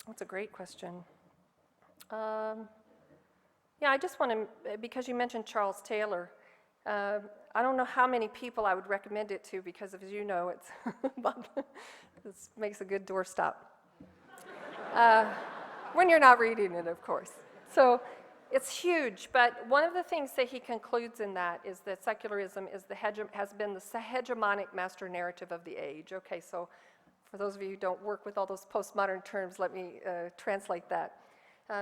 That's a great question. Yeah, I just want to, because you mentioned Charles Taylor, I don't know how many people I would recommend it to because, as you know, it's this makes a good doorstop. When you're not reading it, of course. So it's huge, but one of the things that he concludes in that is that secularism is has been the hegemonic master narrative of the age. Okay, so for those of you who don't work with all those postmodern terms, let me translate that.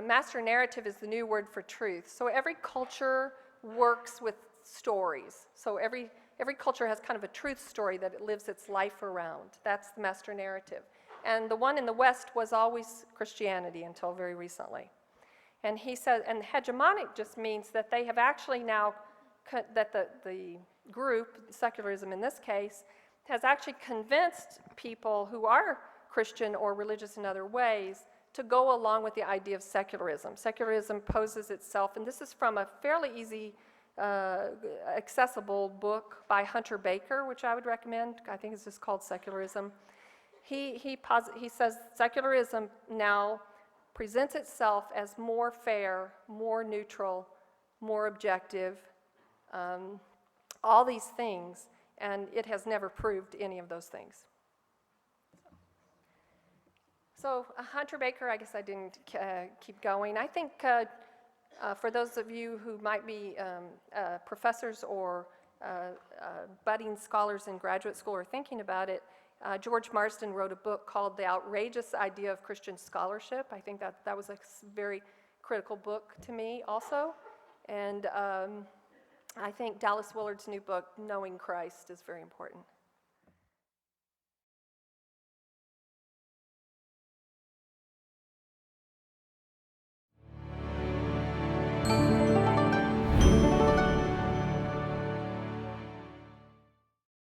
Master narrative is the new word for truth. So every culture works with stories. So every culture has kind of a truth story that it lives its life around. That's the master narrative. And the one in the West was always Christianity until very recently. And he said, and hegemonic just means that they have actually now, that the group, secularism in this case, has actually convinced people who are Christian or religious in other ways to go along with the idea of secularism. Secularism poses itself, and this is from a fairly easy, accessible book by Hunter Baker, which I would recommend. I think it's just called Secularism. He says secularism now presents itself as more fair, more neutral, more objective, all these things, and it has never proved any of those things. So Hunter Baker, I guess I didn't keep going. I think for those of you who might be professors or budding scholars in graduate school or thinking about it, George Marsden wrote a book called The Outrageous Idea of Christian Scholarship. I think that was a very critical book to me also. And I think Dallas Willard's new book, Knowing Christ, is very important.